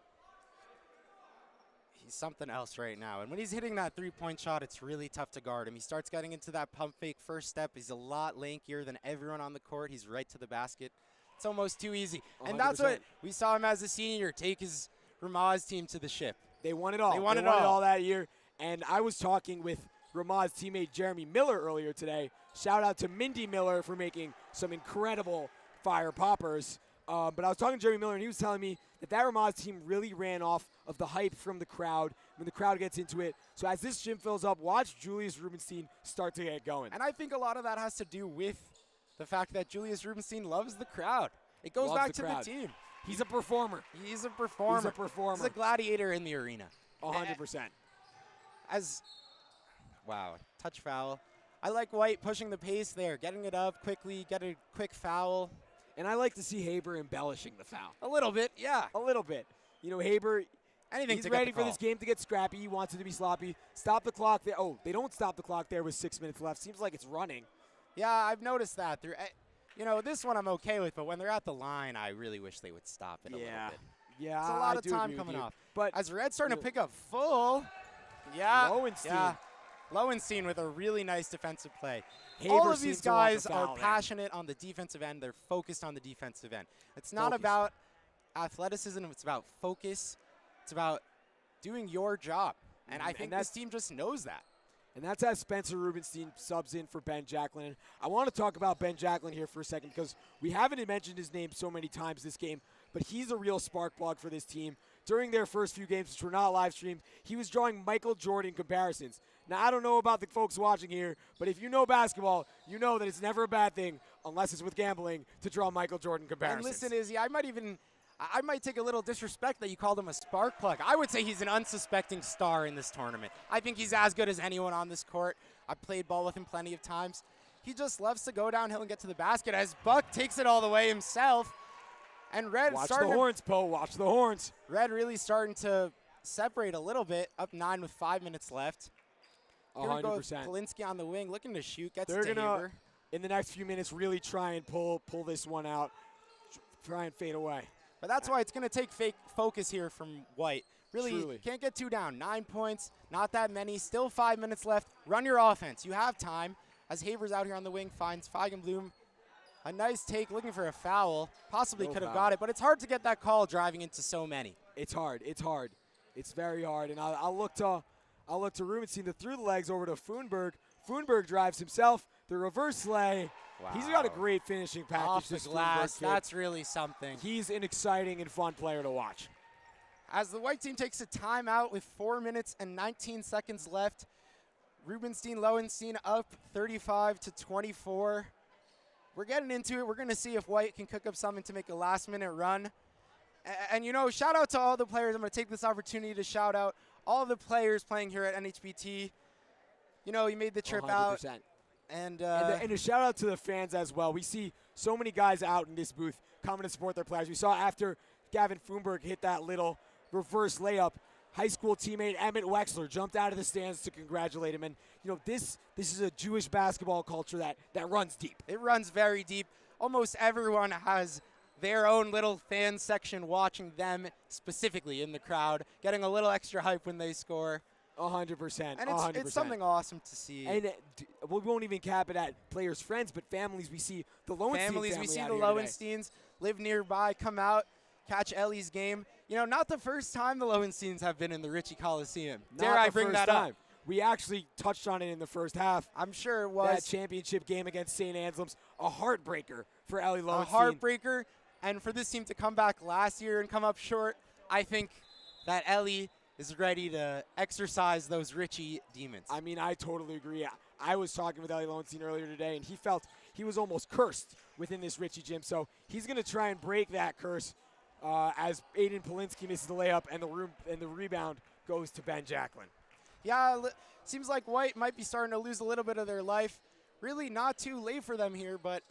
Speaker 6: he's something else right now. And when he's hitting that three-point shot, it's really tough to guard him. He starts getting into that pump fake first step. He's a lot lankier than everyone on the court. He's right to the basket. It's almost too easy. And that's
Speaker 2: 100%.
Speaker 6: what we saw him as a senior take his Ramaz team to the ship.
Speaker 2: They won it all.
Speaker 6: They won it all
Speaker 2: that year. And I was talking with Ramaz's teammate Jeremy Miller earlier today. Shout out to Mindy Miller for making some incredible fire poppers. But I was talking to Jeremy Miller, and he was telling me that Ramaz team really ran off of the hype from the crowd when the crowd gets into it. So as this gym fills up, watch Julius Rubenstein start to get going.
Speaker 6: And I think a lot of that has to do with the fact that Julius Rubenstein loves the crowd. It goes
Speaker 2: Loves
Speaker 6: back
Speaker 2: the
Speaker 6: to
Speaker 2: crowd.
Speaker 6: the team.
Speaker 2: He's a performer.
Speaker 6: He's a performer.
Speaker 2: He's a performer.
Speaker 6: He's a gladiator in the arena.
Speaker 2: 100%.
Speaker 6: Wow, touch foul. I like White pushing the pace there, getting it up quickly, get a quick foul.
Speaker 2: And I like to see Haber embellishing the foul.
Speaker 6: A little bit, yeah.
Speaker 2: A little bit. You know, Haber,
Speaker 6: Anything
Speaker 2: he's
Speaker 6: to get
Speaker 2: ready
Speaker 6: the
Speaker 2: for
Speaker 6: call.
Speaker 2: this game to get scrappy. He wants it to be sloppy. Stop the clock there. Oh, they don't stop the clock there with 6 minutes left. Seems like it's running.
Speaker 6: Yeah, I've noticed that. This one I'm okay with, but when they're at the line, I really wish they would stop it a little bit.
Speaker 2: Yeah,
Speaker 6: It's a lot
Speaker 2: I
Speaker 6: of
Speaker 2: do
Speaker 6: time
Speaker 2: agree with
Speaker 6: coming
Speaker 2: you.
Speaker 6: off.
Speaker 2: But
Speaker 6: As Red's starting to
Speaker 2: you know,
Speaker 6: pick up full, yeah,
Speaker 2: Lowenstein.
Speaker 6: yeah. Lowenstein with a really nice defensive play.
Speaker 2: Haber
Speaker 6: All of
Speaker 2: seems
Speaker 6: these
Speaker 2: to want the
Speaker 6: guys
Speaker 2: foul
Speaker 6: are
Speaker 2: there.
Speaker 6: passionate on the defensive end. They're focused on the defensive end. It's not
Speaker 2: Focused.
Speaker 6: about athleticism. It's about focus. It's about doing your job. And I
Speaker 2: And
Speaker 6: think
Speaker 2: that's-
Speaker 6: this team just knows that.
Speaker 2: And that's as Spencer Rubenstein subs in for Ben Jacklin. And I want to talk about Ben Jacklin here for a second because we haven't mentioned his name so many times this game, but he's a real spark plug for this team. During their first few games, which were not live streamed, he was drawing Michael Jordan comparisons. Now, I don't know about the folks watching here, but if you know basketball, you know that it's never a bad thing, unless it's with gambling, to draw Michael Jordan comparisons.
Speaker 6: And listen, Izzy, I might take a little disrespect that you called him a spark plug. I would say he's an unsuspecting star in this tournament. I think he's as good as anyone on this court. I've played ball with him plenty of times. He just loves to go downhill and get to the basket as Buck takes it all the way himself. And Red
Speaker 2: Watch the horns, Poe. Watch the horns.
Speaker 6: Red really starting to separate a little bit, up 9 with 5 minutes left. Here we go with
Speaker 2: 100%.
Speaker 6: Polinsky on the wing, looking to shoot, gets
Speaker 2: They're
Speaker 6: it to
Speaker 2: going to,
Speaker 6: Haber.
Speaker 2: in the next few minutes, really try and pull this one out, try and fade away.
Speaker 6: But that's why it's going to take fake focus here from White. Really,
Speaker 2: Truly.
Speaker 6: can't get too down. 9 points, not that many. Still 5 minutes left. Run your offense. You have time. As Haber's out here on the wing, finds Feigenblum. A nice take, looking for a foul. Possibly
Speaker 2: No
Speaker 6: could have
Speaker 2: foul.
Speaker 6: got it, but it's hard to get that call driving into so many.
Speaker 2: It's hard. It's hard. It's very hard. And I'll look to Rubenstein to through the legs over to Foonberg. Foonberg drives himself. The reverse lay. He's got a great finishing package.
Speaker 6: Off the
Speaker 2: this
Speaker 6: glass.
Speaker 2: Foonberg kid.
Speaker 6: That's really something.
Speaker 2: He's an exciting and fun player to watch.
Speaker 6: As the white team takes a timeout with 4 minutes and 19 seconds left, Rubenstein, Lowenstein up 35-24. We're getting into it. We're going to see if White can cook up something to make a last-minute run. And, shout out to all the players. I'm going to take this opportunity to shout out all the players playing here at NHBT. You made the trip
Speaker 2: 100%.
Speaker 6: out. And
Speaker 2: a shout out to the fans as well. We see so many guys out in this booth coming to support their players. We saw after Gavin Foonberg hit that little reverse layup, high school teammate Emmett Wexler jumped out of the stands to congratulate him. And this is a Jewish basketball culture that runs deep.
Speaker 6: It runs very deep. Almost everyone has their own little fan section watching them specifically in the crowd, getting a little extra hype when they score.
Speaker 2: 100%.
Speaker 6: And
Speaker 2: 100%.
Speaker 6: it's something awesome to see.
Speaker 2: And we won't even cap it at players' friends, but families. We see the Lowenstein
Speaker 6: Families,
Speaker 2: family
Speaker 6: we see
Speaker 2: out
Speaker 6: the
Speaker 2: here today.
Speaker 6: Lowensteins live nearby, come out, catch Ellie's game. Not the first time the Lowensteins have been in the Ritchie Coliseum. Dare
Speaker 2: Not
Speaker 6: I
Speaker 2: the
Speaker 6: bring
Speaker 2: first
Speaker 6: that
Speaker 2: time.
Speaker 6: up?
Speaker 2: We actually touched on it in the first half.
Speaker 6: I'm sure it
Speaker 2: That
Speaker 6: was
Speaker 2: championship game against St. Anselm's, a heartbreaker for Ellie
Speaker 6: a
Speaker 2: Lowenstein.
Speaker 6: heartbreaker. And for this team to come back last year and come up short, I think that Ellie is ready to exercise those Ritchie demons.
Speaker 2: I mean, I totally agree. I was talking with Ellie Lowenstein earlier today, and he felt he was almost cursed within this Ritchie gym. So he's going to try and break that curse as Aiden Polinsky misses the layup and the rebound goes to Ben Jacklin.
Speaker 6: Yeah, seems like White might be starting to lose a little bit of their life. Really not too late for them here, but,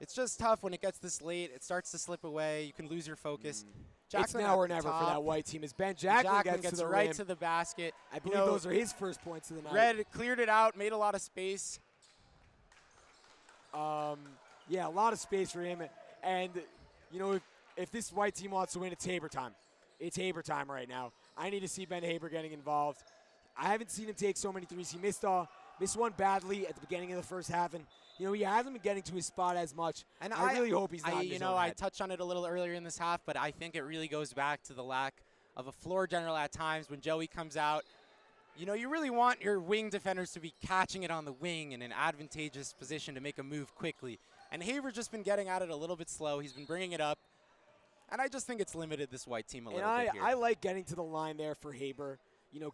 Speaker 6: it's just tough when it gets this late. It starts to slip away. You can lose your focus.
Speaker 2: It's
Speaker 6: Jacklin
Speaker 2: now or
Speaker 6: at the
Speaker 2: never for
Speaker 6: top.
Speaker 2: that white team. As Ben Jacklin gets to the
Speaker 6: right
Speaker 2: rim.
Speaker 6: to the basket.
Speaker 2: I believe those are his first points of the night.
Speaker 6: Red cleared it out, made a lot of space.
Speaker 2: Yeah, a lot of space for him. And, you know, if this white team wants to win, it's Haber time. It's Haber time right now. I need to see Ben Haber getting involved. I haven't seen him take so many threes. He missed one badly at the beginning of the first half, and he hasn't been getting to his spot as much. And I really hope he's not.
Speaker 6: I touched on it a little earlier in this half, but I think it really goes back to the lack of a floor general at times when Joey comes out. You really want your wing defenders to be catching it on the wing in an advantageous position to make a move quickly. And Haber's just been getting at it a little bit slow. He's been bringing it up. And I just think it's limited this white team a little bit here.
Speaker 2: I like getting to the line there for Haber.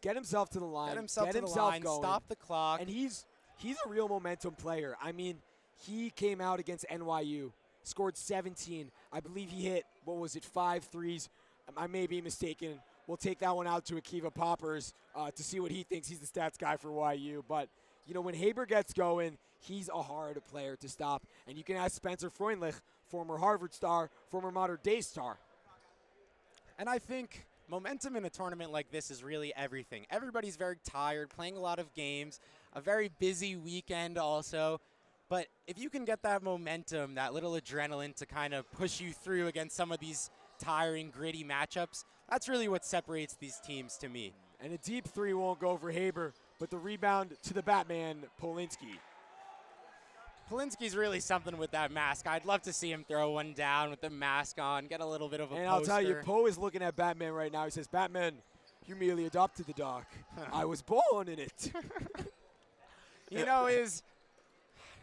Speaker 2: Get himself to the line.
Speaker 6: Get himself going. Stop the clock.
Speaker 2: And he's a real momentum player. I mean, he came out against NYU, scored 17. I believe he hit, 5 threes. I may be mistaken. We'll take that one out to Akiva Poppers to see what he thinks. He's the stats guy for YU. But, when Haber gets going, he's a hard player to stop. And you can ask Spencer Freundlich, former Harvard star, former Mater Dei star.
Speaker 6: And I think momentum in a tournament like this is really everything. Everybody's very tired, playing a lot of games, a very busy weekend also. But if you can get that momentum, that little adrenaline to kind of push you through against some of these tiring, gritty matchups, that's really what separates these teams to me.
Speaker 2: And a deep three won't go for Haber, but the rebound to the Batman, Polinsky.
Speaker 6: Polinsky's really something with that mask. I'd love to see him throw one down with the mask on, get a little bit of a
Speaker 2: And
Speaker 6: poster.
Speaker 2: I'll tell you, Poe is looking at Batman right now. He says, Batman, you merely adopted the dark. I was born in it.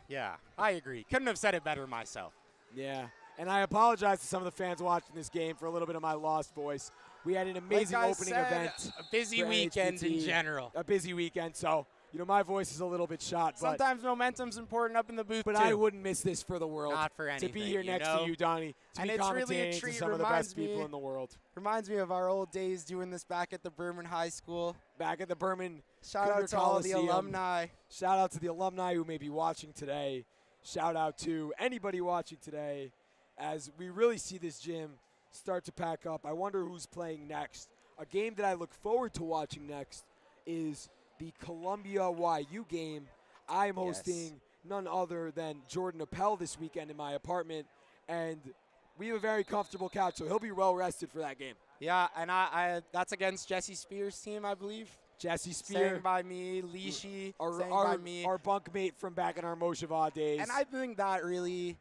Speaker 6: Yeah, I agree. Couldn't have said it better myself.
Speaker 2: Yeah, and I apologize to some of the fans watching this game for a little bit of my lost voice. We had an amazing opening event.
Speaker 6: A busy weekend in general.
Speaker 2: A busy weekend, so my voice is a little bit shot.
Speaker 6: Sometimes momentum's important up in the booth,
Speaker 2: but
Speaker 6: too.
Speaker 2: I wouldn't miss this for the world.
Speaker 6: Not for anything.
Speaker 2: To be here next to you, Donnie. To
Speaker 6: and
Speaker 2: be
Speaker 6: it's really a
Speaker 2: commentating
Speaker 6: treat.
Speaker 2: to some of the best people in the world.
Speaker 6: Reminds me of our old days doing this back at the Berman High School.
Speaker 2: Back at the Berman
Speaker 6: Shout out to all the alumni.
Speaker 2: Shout out to the alumni who may be watching today. Shout out to anybody watching today as we really see this gym start to pack up. I wonder who's playing next. A game that I look forward to watching next is the Columbia YU game. I'm hosting none other than Jordan Appel this weekend in my apartment, and we have a very comfortable couch, so he'll be well rested for that game.
Speaker 6: Yeah, and I that's against Jesse Spears' team, I believe.
Speaker 2: Jesse Spear.
Speaker 6: Sang by me, Lishi, sang by me.
Speaker 2: Our bunkmate from back in our Mosheva days.
Speaker 6: And I think that really,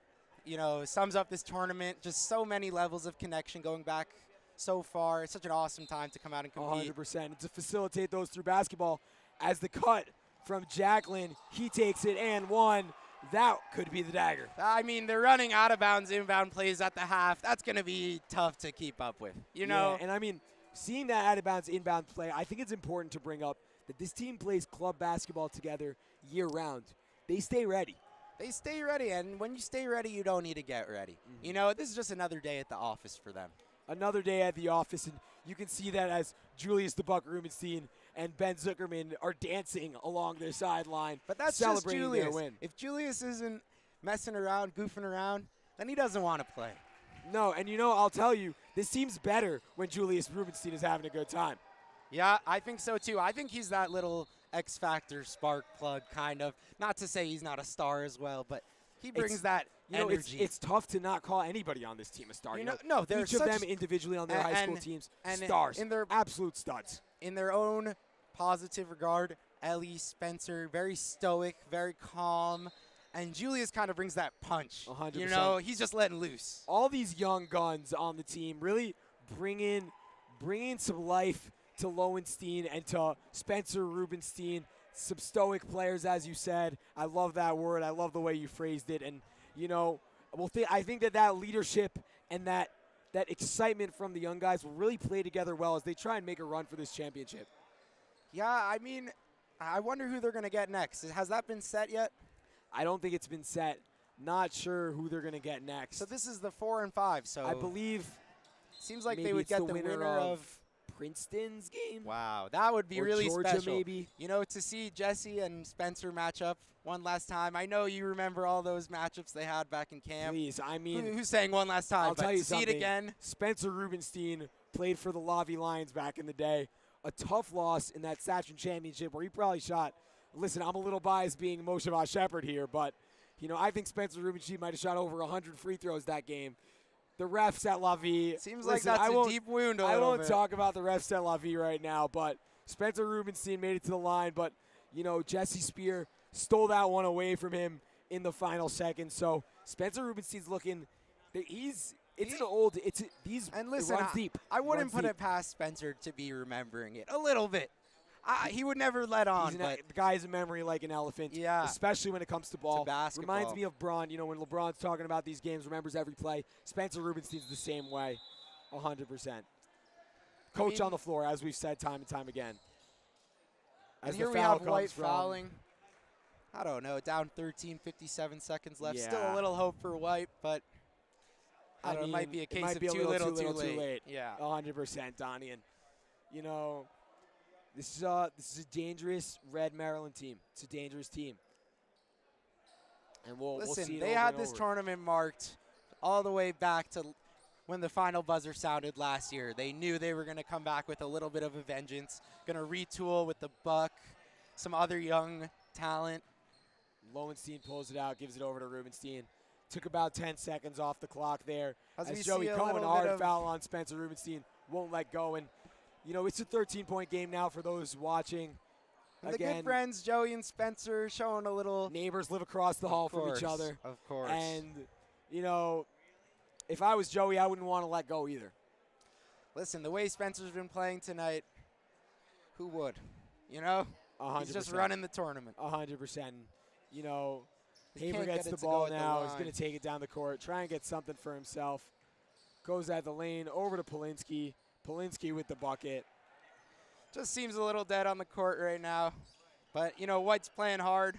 Speaker 6: sums up this tournament. Just so many levels of connection going back so far. It's such an awesome time to come out and compete.
Speaker 2: 100%. And to facilitate those through basketball, as the cut from Jacklin, he takes it and one. That could be the dagger.
Speaker 6: I mean, they're running out of bounds, inbound plays at the half. That's going to be tough to keep up with,
Speaker 2: Yeah, and I mean, seeing that out of bounds, inbound play, I think it's important to bring up that this team plays club basketball together year round. They stay ready.
Speaker 6: They stay ready, and when you stay ready, you don't need to get ready. This is just another day at the office for them.
Speaker 2: Another day at the office, and you can see that as Julius the Buck Rubenstein and Ben Zuckerman are dancing along their sideline,
Speaker 6: but that's
Speaker 2: celebrating
Speaker 6: just Julius.
Speaker 2: their win.
Speaker 6: If Julius isn't messing around, goofing around, then he doesn't want to play.
Speaker 2: No, and I'll tell you, this team's better when Julius Rubenstein is having a good time.
Speaker 6: Yeah, I think so too. I think he's that little X-Factor spark plug kind of. Not to say he's not a star as well, but he brings that energy.
Speaker 2: It's tough to not call anybody on this team a star.
Speaker 6: No, they're
Speaker 2: each of them individually on their high school teams, stars,
Speaker 6: in their
Speaker 2: absolute studs.
Speaker 6: In their own positive regard, Ellie, Spencer, very stoic, very calm, and Julius kind of brings that punch.
Speaker 2: 100%.
Speaker 6: He's just letting loose.
Speaker 2: All these young guns on the team really bring in some life to Lowenstein and to Spencer Rubenstein. Some stoic players, as you said. I love that word. I love the way you phrased it. And, I think that leadership and that excitement from the young guys will really play together well as they try and make a run for this championship.
Speaker 6: Yeah, I mean, I wonder who they're going to get next. Has that been set yet?
Speaker 2: I don't think it's been set. Not sure who they're going to get next.
Speaker 6: So this is the 4 and 5. So
Speaker 2: I believe
Speaker 6: seems like they would get the winner of
Speaker 2: Princeton's game.
Speaker 6: Wow, that would be
Speaker 2: Or
Speaker 6: really
Speaker 2: Georgia,
Speaker 6: special.
Speaker 2: maybe.
Speaker 6: You know, to see Jesse and Spencer match up one last time. I know you remember all those matchups they had back in camp.
Speaker 2: Please, I mean,
Speaker 6: Who's saying one last time?
Speaker 2: I'll
Speaker 6: but
Speaker 2: tell you
Speaker 6: to see
Speaker 2: something.
Speaker 6: it again.
Speaker 2: Spencer Rubenstein played for the Lavi Lions back in the day. A tough loss in that Saturn Championship where he probably shot. Listen, I'm a little biased being Moshe Shepard here, but you know I think Spencer Rubenstein might have shot over 100 free throws that game. The refs at La Vie.
Speaker 6: Seems like
Speaker 2: listen,
Speaker 6: that's
Speaker 2: I
Speaker 6: a
Speaker 2: won't-
Speaker 6: deep wound.
Speaker 2: I won't talk about the refs at La Vie right now, but Spencer Rubenstein made it to the line, but you know Jesse Spear stole that one away from him in the final second. So Spencer Rubenstein's looking. These
Speaker 6: And
Speaker 2: it
Speaker 6: listen,
Speaker 2: runs deep.
Speaker 6: I wouldn't
Speaker 2: Runs
Speaker 6: put
Speaker 2: deep.
Speaker 6: it past Spencer to be remembering it a little bit. He would never let on, but
Speaker 2: The guy's a memory like an elephant.
Speaker 6: Yeah.
Speaker 2: Especially when it comes to ball.
Speaker 6: basketball.
Speaker 2: Reminds me of Braun. You know, when LeBron's talking about these games, remembers every play. Spencer Rubenstein's the same way, 100%. Coach on the floor, as we've said time and time again.
Speaker 6: and
Speaker 2: As
Speaker 6: here
Speaker 2: the
Speaker 6: we
Speaker 2: foul
Speaker 6: have
Speaker 2: comes
Speaker 6: White
Speaker 2: from-
Speaker 6: fouling. I don't know, down 13, 57 seconds left. Still
Speaker 2: Yeah.
Speaker 6: a little hope for White, but I don't know, it might be a case of too little, too late. Yeah.
Speaker 2: 100%, Donnie. And, you know, this is a dangerous Red Maryland team. It's a dangerous team. And we'll
Speaker 6: Listen,
Speaker 2: see it
Speaker 6: they
Speaker 2: over
Speaker 6: had
Speaker 2: and
Speaker 6: this
Speaker 2: over.
Speaker 6: tournament marked all the way back to when the final buzzer sounded last year. They knew they were going to come back with a little bit of a vengeance, going to retool with the Buck, some other young talent.
Speaker 2: Lowenstein pulls it out, gives it over to Rubenstein. Took about 10 seconds off the clock there.
Speaker 6: As we
Speaker 2: Joey
Speaker 6: see a
Speaker 2: Cohen,
Speaker 6: little
Speaker 2: hard
Speaker 6: bit of-
Speaker 2: foul on Spencer Rubenstein, won't let go. And, you know, it's a 13-point game now for those watching.
Speaker 6: And the
Speaker 2: Again,
Speaker 6: good friends, Joey and Spencer, showing a little.
Speaker 2: neighbors live across the hall from each other.
Speaker 6: Of course.
Speaker 2: And, you know, if I was Joey, I wouldn't want to let go either.
Speaker 6: Listen, the way Spencer's been playing tonight, who would? You know?
Speaker 2: 100%.
Speaker 6: He's just running the tournament.
Speaker 2: 100%. You know,
Speaker 6: He
Speaker 2: Haber
Speaker 6: can't
Speaker 2: gets
Speaker 6: get
Speaker 2: the
Speaker 6: it to go
Speaker 2: ball
Speaker 6: at the
Speaker 2: now. He's
Speaker 6: line.
Speaker 2: going to take it down the court, try and get something for himself. Goes at the lane, over to Polinsky. Polinsky with the bucket.
Speaker 6: Just seems a little dead on the court right now. But, you know, White's playing hard.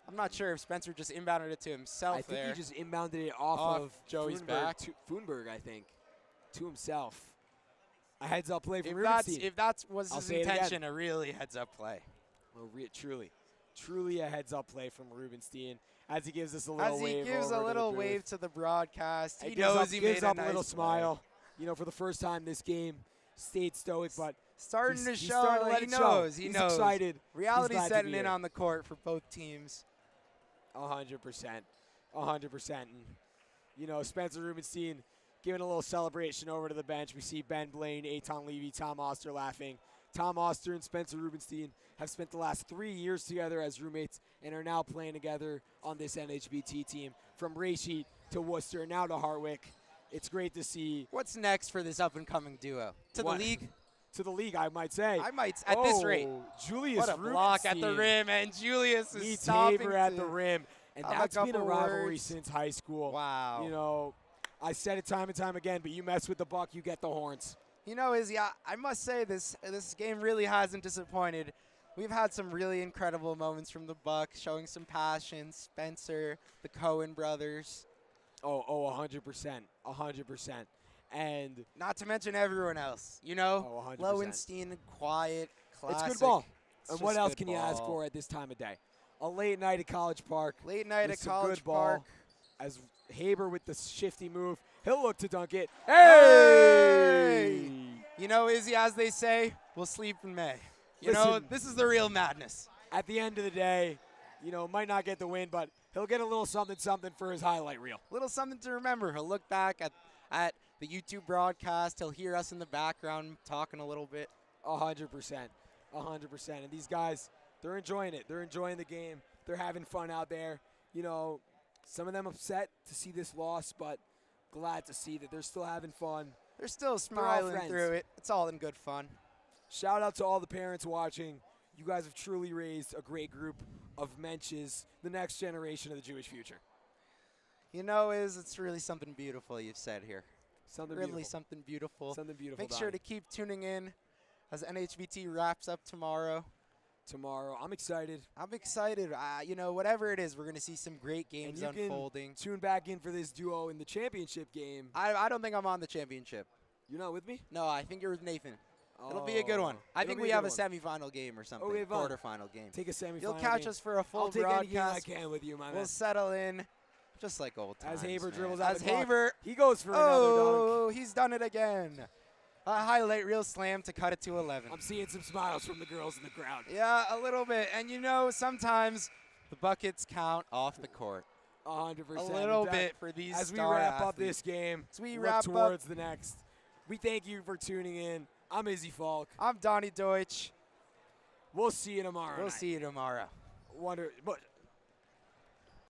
Speaker 6: I'm not sure if Spencer just inbounded it to himself
Speaker 2: I think
Speaker 6: there.
Speaker 2: he just inbounded it off of
Speaker 6: Joey's
Speaker 2: Foonberg
Speaker 6: back.
Speaker 2: To Foonberg, I think, to himself. A heads-up play from
Speaker 6: if that's,
Speaker 2: Rubenstein.
Speaker 6: if that was
Speaker 2: I'll
Speaker 6: his
Speaker 2: say it again.
Speaker 6: intention, a really heads-up play.
Speaker 2: Well, truly a heads-up play from Rubenstein as he gives us a little
Speaker 6: As he
Speaker 2: wave
Speaker 6: gives
Speaker 2: over
Speaker 6: a
Speaker 2: to the
Speaker 6: little
Speaker 2: booth.
Speaker 6: wave to the broadcast, he
Speaker 2: gives up,
Speaker 6: knows he
Speaker 2: gives
Speaker 6: made
Speaker 2: up
Speaker 6: a nice
Speaker 2: little
Speaker 6: play.
Speaker 2: smile. You know, for the first time this game, stayed stoic, but
Speaker 6: Starting to
Speaker 2: he's
Speaker 6: show
Speaker 2: starting to
Speaker 6: that
Speaker 2: let
Speaker 6: he
Speaker 2: it show.
Speaker 6: knows. He
Speaker 2: He's
Speaker 6: knows.
Speaker 2: excited.
Speaker 6: Reality's
Speaker 2: He's glad to
Speaker 6: setting
Speaker 2: be
Speaker 6: in
Speaker 2: here.
Speaker 6: on the court for both teams.
Speaker 2: 100%. 100%. And, you know, Spencer Rubenstein giving a little celebration over to the bench. We see Ben Blaine, Eitan Levy, Tom Oster laughing. Tom Oster and Spencer Rubenstein have spent the last 3 years together as roommates and are now playing together on this NHBT team. From Rashid to Worcester, now to Hartwick. It's great to see.
Speaker 6: What's next for this up-and-coming duo? To
Speaker 2: What?
Speaker 6: the league?
Speaker 2: To the league, I might say.
Speaker 6: I might, at this rate.
Speaker 2: Julius
Speaker 6: What a block at the
Speaker 2: Rubenstein
Speaker 6: rim, and Julius is
Speaker 2: meets
Speaker 6: stopping
Speaker 2: Haber at
Speaker 6: to
Speaker 2: the rim. And
Speaker 6: have a
Speaker 2: that's been a
Speaker 6: couple
Speaker 2: rivalry
Speaker 6: words.
Speaker 2: since high school.
Speaker 6: Wow.
Speaker 2: You know, I said it time and time again, but you mess with the Buck, you get the horns.
Speaker 6: You know, Izzy, I must say this game really hasn't disappointed. We've had some really incredible moments from the Bucks, showing some passion. Spencer, the Cohen brothers,
Speaker 2: 100%. 100%. And
Speaker 6: not to mention everyone else. You know,
Speaker 2: 100%.
Speaker 6: Lowenstein, quiet, classic.
Speaker 2: It's good ball.
Speaker 6: It's
Speaker 2: And what
Speaker 6: just
Speaker 2: else
Speaker 6: good
Speaker 2: can you ask
Speaker 6: ball.
Speaker 2: for at this time of day? A late night at College Park.
Speaker 6: Late night
Speaker 2: with
Speaker 6: at
Speaker 2: some
Speaker 6: College
Speaker 2: good ball.
Speaker 6: Park.
Speaker 2: As Haber with the shifty move, he'll look to dunk it.
Speaker 6: Hey! You know, Izzy, as they say, we'll sleep in May. You know,
Speaker 2: Listen.
Speaker 6: this is the real madness.
Speaker 2: At the end of the day, you know, might not get the win, but he'll get a little something for his highlight reel.
Speaker 6: Little something to remember. He'll look back at the YouTube broadcast. He'll hear us in the background talking a little bit.
Speaker 2: 100%. 100%. And these guys, they're enjoying it. They're enjoying the game. They're having fun out there. You know, some of them upset to see this loss, but glad to see that they're still having fun.
Speaker 6: They're still
Speaker 2: all
Speaker 6: smiling
Speaker 2: friends.
Speaker 6: through it. It's all in good fun.
Speaker 2: Shout out to all the parents watching. You guys have truly raised a great group of Mensches, the next generation of the Jewish future.
Speaker 6: You know, it's really something beautiful you've said here.
Speaker 2: Something
Speaker 6: Really
Speaker 2: beautiful.
Speaker 6: something beautiful.
Speaker 2: Something beautiful.
Speaker 6: Make sure
Speaker 2: Donnie.
Speaker 6: to keep tuning in as NHBT wraps up tomorrow.
Speaker 2: Tomorrow. I'm excited.
Speaker 6: I'm excited. You know, whatever it is, we're going to see some great
Speaker 2: And
Speaker 6: games
Speaker 2: you
Speaker 6: unfolding.
Speaker 2: can tune back in for this duo in the championship game.
Speaker 6: I don't think I'm on the championship.
Speaker 2: You're not with me?
Speaker 6: No, I think you're with Nathan. It'll be a good one. I think we have a semifinal game or something.
Speaker 2: Okay, fine.
Speaker 6: Quarterfinal game.
Speaker 2: Take a semifinal.
Speaker 6: You'll catch
Speaker 2: game.
Speaker 6: us for a full
Speaker 2: I'll take any game I
Speaker 6: broadcast.
Speaker 2: can with you, my
Speaker 6: We'll
Speaker 2: man.
Speaker 6: settle in, just like old times.
Speaker 2: As Haber
Speaker 6: man.
Speaker 2: dribbles out
Speaker 6: As
Speaker 2: the clock.
Speaker 6: Haber,
Speaker 2: He goes for another dunk.
Speaker 6: oh, he's done it again. A highlight reel slam to cut it to 11.
Speaker 2: I'm seeing some smiles from the girls in the crowd.
Speaker 6: Yeah, a little bit. And you know, sometimes the buckets count off the court.
Speaker 2: 100%.
Speaker 6: A little bit for these
Speaker 2: As we
Speaker 6: star
Speaker 2: wrap up
Speaker 6: athletes.
Speaker 2: this game,
Speaker 6: As we
Speaker 2: look
Speaker 6: wrap
Speaker 2: towards the next. We thank you for tuning in. I'm Izzy Falk.
Speaker 6: I'm Donnie Deutsch.
Speaker 2: We'll see you tomorrow.
Speaker 6: We'll
Speaker 2: night.
Speaker 6: see you tomorrow.
Speaker 2: But